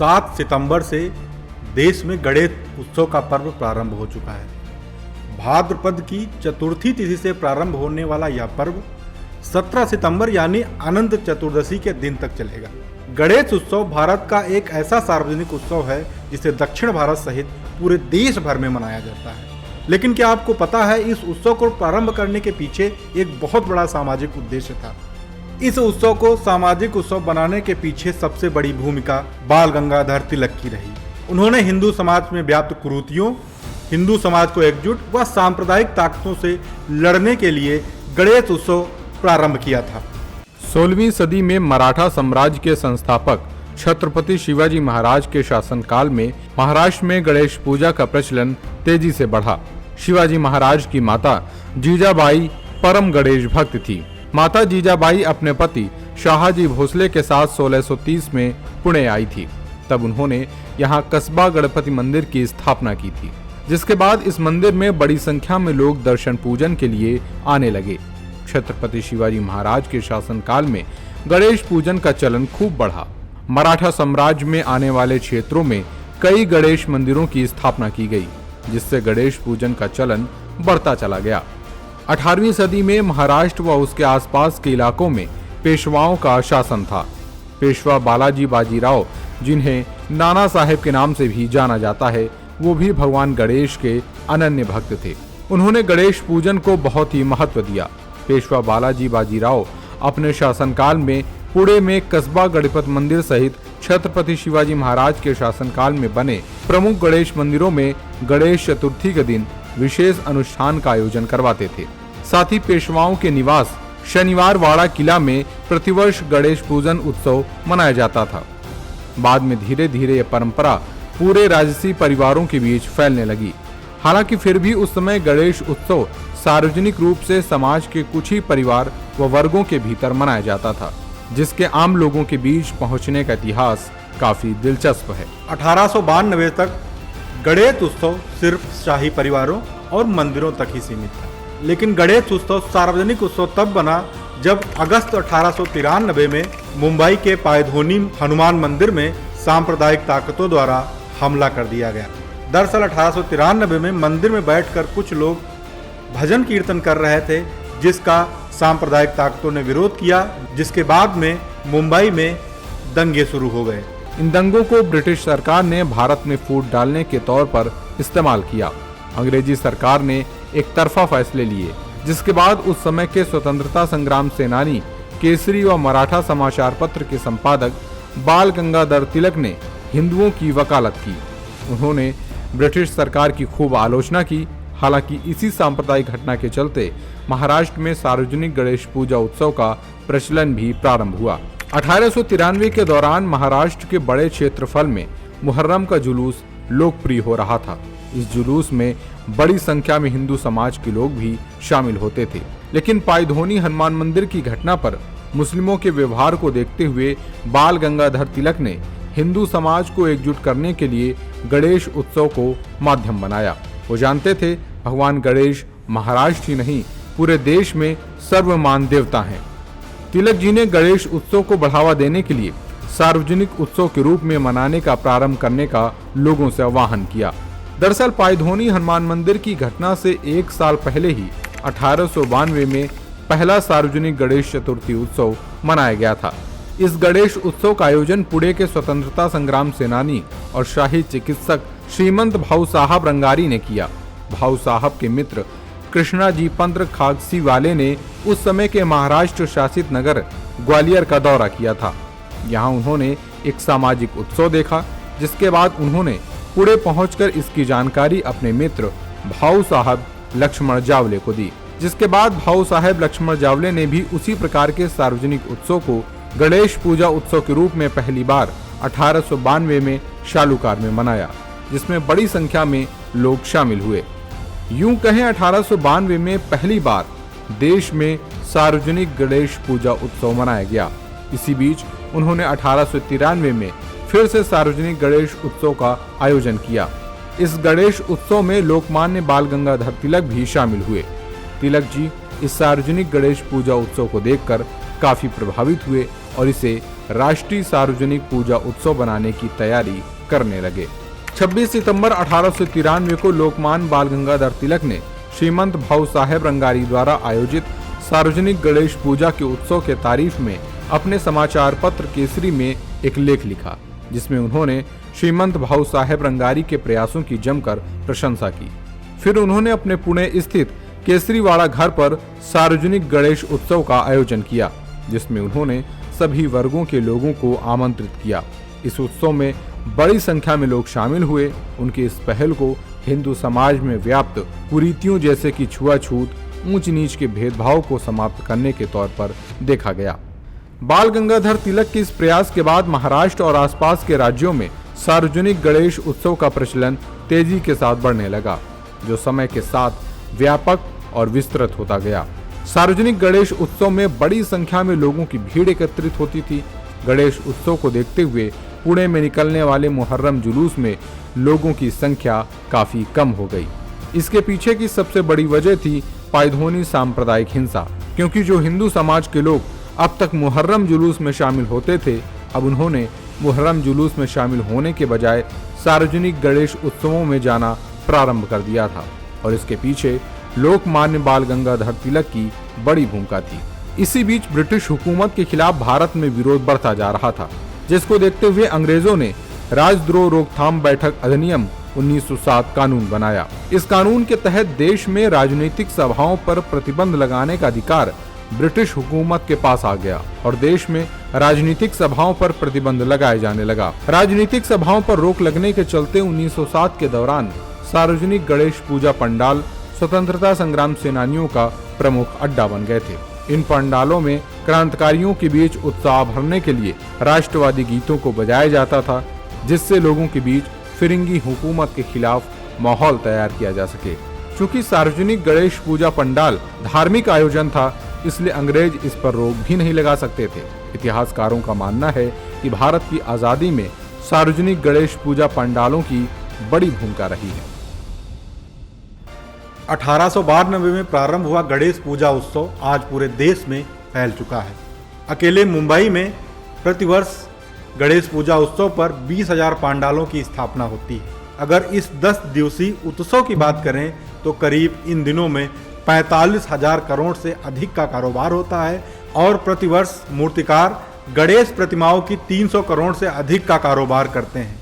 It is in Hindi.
7 सितंबर से देश में गणेश उत्सव का पर्व प्रारंभ हो चुका है। भाद्रपद की चतुर्थी तिथि से प्रारंभ होने वाला यह पर्व 17 सितंबर यानी अनंत चतुर्दशी के दिन तक चलेगा। गणेश उत्सव भारत का एक ऐसा सार्वजनिक उत्सव है जिसे दक्षिण भारत सहित पूरे देश भर में मनाया जाता है। लेकिन क्या आपको पता है, इस उत्सव को प्रारंभ करने के पीछे एक बहुत बड़ा सामाजिक उद्देश्य था। इस उत्सव को सामाजिक उत्सव बनाने के पीछे सबसे बड़ी भूमिका बाल गंगाधर तिलक की रही। उन्होंने हिंदू समाज में व्याप्त कुरीतियों, हिंदू समाज को एकजुट व सांप्रदायिक ताकतों से लड़ने के लिए गणेश उत्सव प्रारंभ किया था। 16वीं सदी में मराठा साम्राज्य के संस्थापक छत्रपति शिवाजी महाराज के शासनकाल में महाराष्ट्र में गणेश पूजा का प्रचलन तेजी से बढ़ा। शिवाजी महाराज की माता जीजाबाई परम गणेश भक्त थी। माता जीजाबाई अपने पति शाहजी भोसले के साथ 1630 में पुणे आई थी। तब उन्होंने यहाँ कस्बा गणपति मंदिर की स्थापना की थी, जिसके बाद इस मंदिर में बड़ी संख्या में लोग दर्शन पूजन के लिए आने लगे। छत्रपति शिवाजी महाराज के शासनकाल में गणेश पूजन का चलन खूब बढ़ा। मराठा साम्राज्य में आने वाले क्षेत्रों में कई गणेश मंदिरों की स्थापना की गई, जिससे गणेश पूजन का चलन बढ़ता चला गया। 18वीं सदी में महाराष्ट्र व उसके आसपास के इलाकों में पेशवाओं का शासन था। पेशवा बालाजी बाजीराव, जिन्हें नाना साहेब के नाम से भी जाना जाता है, वो भी भगवान गणेश के अनन्य भक्त थे। उन्होंने गणेश पूजन को बहुत ही महत्व दिया। पेशवा बालाजी बाजीराव अपने शासनकाल में पुणे में कस्बा गणपति मंदिर सहित छत्रपति शिवाजी महाराज के शासनकाल में बने प्रमुख गणेश मंदिरों में गणेश चतुर्थी के दिन विशेष अनुष्ठान का आयोजन करवाते थे। साथ ही पेशवाओं के निवास शनिवार वाड़ा किला में प्रतिवर्ष गणेश पूजन उत्सव मनाया जाता था। बाद में धीरे धीरे यह परंपरा पूरे राजसी परिवारों के बीच फैलने लगी। हालांकि फिर भी उस समय गणेश उत्सव सार्वजनिक रूप से समाज के कुछ ही परिवार व वर्गों के भीतर मनाया जाता था, जिसके आम लोगों के बीच पहुंचने का इतिहास काफी दिलचस्प है। 1892 तक गणेश उत्सव सिर्फ शाही परिवारों और मंदिरों तक ही सीमित था। लेकिन गणेश उत्सव सार्वजनिक उत्सव तब बना जब अगस्त 1893 में मुंबई के पायधोनी हनुमान मंदिर में सांप्रदायिक ताकतों द्वारा हमला कर दिया गया। दरअसल 1893 में मंदिर में बैठकर कुछ लोग भजन कीर्तन कर रहे थे, जिसका सांप्रदायिक ताकतों ने विरोध किया, जिसके बाद में मुंबई में दंगे शुरू हो गए। इन दंगों को ब्रिटिश सरकार ने भारत में फूट डालने के तौर पर इस्तेमाल किया। अंग्रेजी सरकार ने एक तरफा फैसले लिए, जिसके बाद उस समय के स्वतंत्रता संग्राम सेनानी केसरी व मराठा समाचार पत्र के संपादक बाल गंगाधर तिलक ने हिंदुओं की वकालत की। उन्होंने ब्रिटिश सरकार की खूब आलोचना की। हालांकि इसी सांप्रदायिक घटना के चलते महाराष्ट्र में सार्वजनिक गणेश पूजा उत्सव का प्रचलन भी प्रारंभ हुआ। 1893 के दौरान महाराष्ट्र के बड़े क्षेत्रफल में मुहर्रम का जुलूस लोकप्रिय हो रहा था। इस जुलूस में बड़ी संख्या में हिंदू समाज के लोग भी शामिल होते थे। लेकिन पायधोनी हनुमान मंदिर की घटना पर मुस्लिमों के व्यवहार को देखते हुए बाल गंगाधर तिलक ने हिंदू समाज को एकजुट करने के लिए गणेश उत्सव को माध्यम बनाया। वो जानते थे भगवान गणेश महाराष्ट्र ही नहीं, पूरे देश में सर्वमान देवता हैं। तिलक जी ने गणेश उत्सव को बढ़ावा देने के लिए सार्वजनिक उत्सव के रूप में मनाने का प्रारंभ करने का लोगों से आह्वान किया। दरअसल पायधोनी हनुमान मंदिर की घटना से एक साल पहले ही 1892 में पहला सार्वजनिक गणेश चतुर्थी उत्सव मनाया गया था। इस गणेश उत्सव का आयोजन पुणे के स्वतंत्रता संग्राम सेनानी और शाही चिकित्सक श्रीमंत भाऊ साहब रंगारी ने किया। भाऊ साहब के मित्र कृष्णा जी पंत खागसी वाले ने उस समय के महाराष्ट्र शासित नगर ग्वालियर का दौरा किया था। यहाँ उन्होंने एक सामाजिक उत्सव देखा, जिसके बाद उन्होंने पुणे पहुंचकर इसकी जानकारी अपने मित्र भाऊ साहब लक्ष्मण जावले को दी, जिसके बाद भाऊ साहब लक्ष्मण जावले ने भी उसी प्रकार के सार्वजनिक उत्सव को गणेश पूजा उत्सव के रूप में पहली बार 1892 में शालूकार में मनाया, जिसमें बड़ी संख्या में लोग शामिल हुए। यूं कहें 1892 में पहली बार देश में सार्वजनिक गणेश पूजा उत्सव मनाया गया। इसी बीच उन्होंने 1893 में फिर से सार्वजनिक गणेश उत्सव का आयोजन किया। इस गणेश उत्सव में लोकमान्य बाल गंगाधर तिलक भी शामिल हुए। तिलक जी इस सार्वजनिक गणेश पूजा उत्सव को देखकर काफी प्रभावित हुए और इसे राष्ट्रीय सार्वजनिक पूजा उत्सव बनाने की तैयारी करने लगे। 26 सितंबर 1893 को लोकमान्य बाल गंगाधर तिलक ने श्रीमंत भाऊ साहेब रंगारी द्वारा आयोजित सार्वजनिक गणेश पूजा के उत्सव के तारीफ में अपने समाचार पत्र केसरी में एक लेख लिखा, जिसमें उन्होंने श्रीमंत भाऊ साहेब रंगारी के प्रयासों की जमकर प्रशंसा की। फिर उन्होंने अपने पुणे स्थित केसरीवाड़ा घर पर सार्वजनिक गणेश उत्सव का आयोजन किया, जिसमें उन्होंने सभी वर्गों के लोगों को आमंत्रित किया। इस उत्सव में बड़ी संख्या में लोग शामिल हुए। उनकी इस पहल को हिंदू समाज में व्याप्त कुरीतियों जैसे कि छुआछूत, ऊंच नीच के भेदभाव को समाप्त करने के तौर पर देखा गया। बाल गंगाधर तिलक के इस प्रयास के बाद महाराष्ट्र और आसपास के राज्यों में सार्वजनिक गणेश उत्सव का प्रचलन तेजी के साथ बढ़ने लगा, जो समय के साथ व्यापक और विस्तृत होता गया। सार्वजनिक गणेश उत्सव में बड़ी संख्या में लोगों की भीड़ एकत्रित होती थी। गणेश उत्सव को देखते हुए पुणे में निकलने वाले मुहर्रम जुलूस में लोगों की संख्या काफी कम हो गई। इसके पीछे की सबसे बड़ी वजह थी पायधोनी सांप्रदायिक हिंसा, क्योंकि जो हिंदू समाज के लोग अब तक मुहर्रम जुलूस में शामिल होते थे, अब उन्होंने मुहर्रम जुलूस में शामिल होने के बजाय सार्वजनिक गणेश उत्सवों में जाना प्रारंभ कर दिया था, और इसके पीछे लोकमान्य बाल गंगाधर तिलक की बड़ी भूमिका थी। इसी बीच ब्रिटिश हुकूमत के खिलाफ भारत में विरोध बढ़ता जा रहा था, जिसको देखते हुए अंग्रेजों ने राजद्रोह रोकथाम बैठक अधिनियम 1907 कानून बनाया। इस कानून के तहत देश में राजनीतिक सभाओं पर प्रतिबंध लगाने का अधिकार ब्रिटिश हुकूमत के पास आ गया और देश में राजनीतिक सभाओं पर प्रतिबंध लगाए जाने लगा। राजनीतिक सभाओं पर रोक लगने के चलते 1907 के दौरान सार्वजनिक गणेश पूजा पंडाल स्वतंत्रता संग्राम सेनानियों का प्रमुख अड्डा बन गए थे। इन पंडालों में क्रांतिकारियों के बीच उत्साह भरने के लिए राष्ट्रवादी गीतों को बजाया जाता था, जिससे लोगों के बीच फिरंगी हुकूमत के खिलाफ माहौल तैयार किया जा सके। चूंकि सार्वजनिक गणेश पूजा पंडाल धार्मिक आयोजन था, इसलिए अंग्रेज इस पर रोक भी नहीं लगा सकते थे। इतिहासकारों का मानना है कि भारत की आजादी में सार्वजनिक गणेश पूजा पंडालों की बड़ी भूमिका रही है। 1892 में प्रारंभ हुआ गणेश पूजा उत्सव आज पूरे देश में फैल चुका है। अकेले मुंबई में प्रतिवर्ष गणेश पूजा उत्सव पर 20,000 पंडालों की स्थापना होती है। अगर इस 10 दिवसीय उत्सव की बात करें तो करीब इन दिनों में 45,000 करोड़ से अधिक का कारोबार होता है और प्रतिवर्ष मूर्तिकार गणेश प्रतिमाओं की 300 करोड़ से अधिक का कारोबार करते हैं।